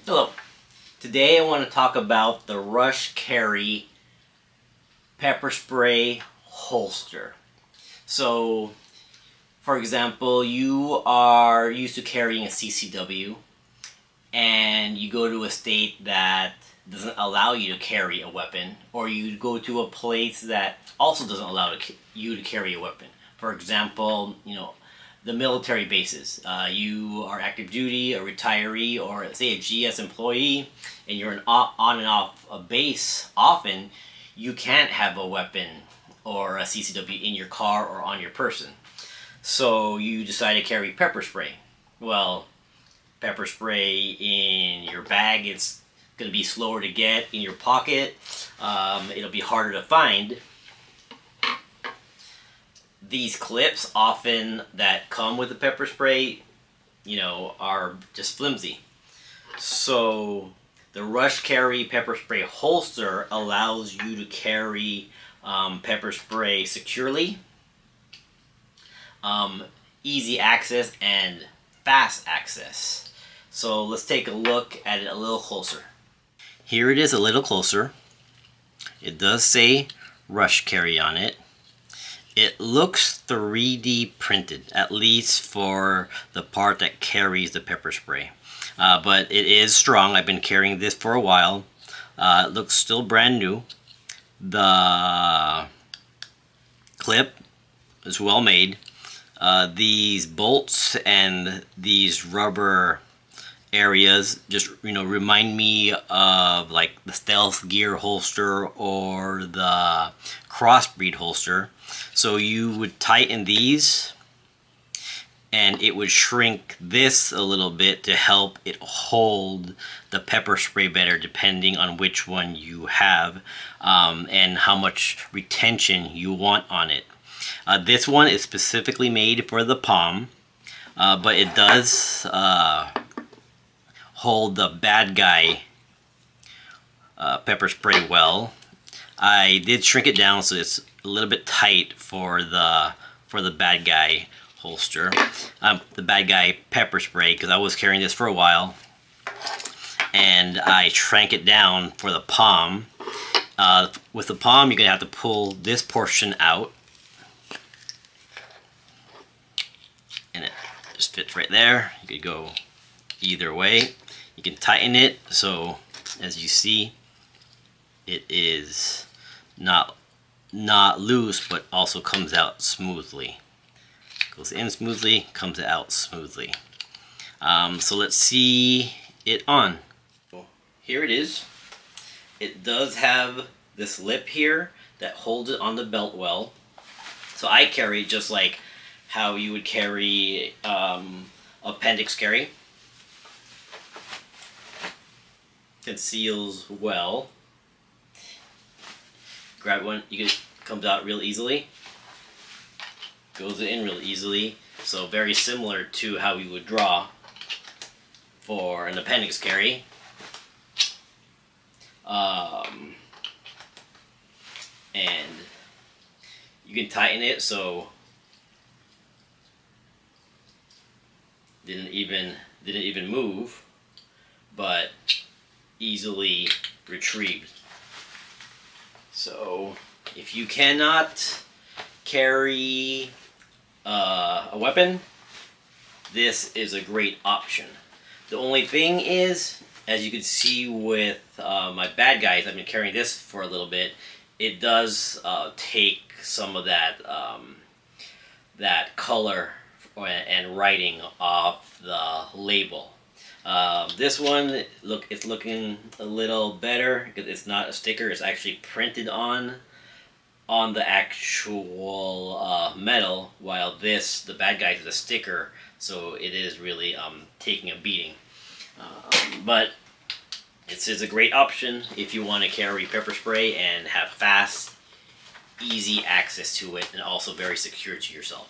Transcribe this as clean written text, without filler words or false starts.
Hello. Today I want to talk about the Rush Carry pepper spray holster. So, for example, you are used to carrying a CCW and you go to a state that doesn't allow you to carry a weapon, or you go to a place that also doesn't allow you to carry a weapon. For example, the military bases. You are active duty, a retiree, or say a GS employee, and you're on and off a base often. You can't have a weapon or a CCW in your car or on your person. So you decide to carry pepper spray. Well, pepper spray in your bag, it's going to be slower to get. In your pocket, it'll be harder to find. These clips often that come with the pepper spray, are just flimsy. So the Rush Carry pepper spray holster allows you to carry pepper spray securely, easy access, and fast access. So let's take a look at it a little closer. Here it is a little closer. It does say Rush Carry on it. It looks 3D printed, at least for the part that carries the pepper spray. But it is strong. I've been carrying this for a while. It looks still brand new. The clip is well made. These bolts and these rubber areas just remind me of like the Stealth Gear holster or the Crossbreed holster. So you would tighten these and it would shrink this a little bit to help it hold the pepper spray better, depending on which one you have and how much retention you want on it. This one is specifically made for the palm, but it does hold the bad guy pepper spray well. I did shrink it down so it's a little bit tight for the bad guy holster, the bad guy pepper spray, because I was carrying this for a while, and I shrank it down for the palm. With the palm, you're gonna have to pull this portion out, and it just fits right there. You could go either way. You can tighten it so, as you see, it is not loose, but also comes out smoothly. Goes in smoothly, comes out smoothly. So let's see it on. Here it is. It does have this lip here that holds it on the belt well. So I carry it just like how you would carry appendix carry. Conceals well. Grab one, comes out real easily. Goes in real easily. So very similar to how you would draw for an appendix carry. And you can tighten it so didn't even move, but easily retrieved. So if you cannot carry a weapon, this is a great option. The only thing is, as you can see with my bad guys, I've been carrying this for a little bit, it does take some of that that color and writing off the label. This one, it's looking a little better because it's not a sticker. It's actually printed on the actual metal, while this, the bad guy, is a sticker, so it is really taking a beating. But this is a great option if you want to carry pepper spray and have fast, easy access to it, and also very secure to yourself.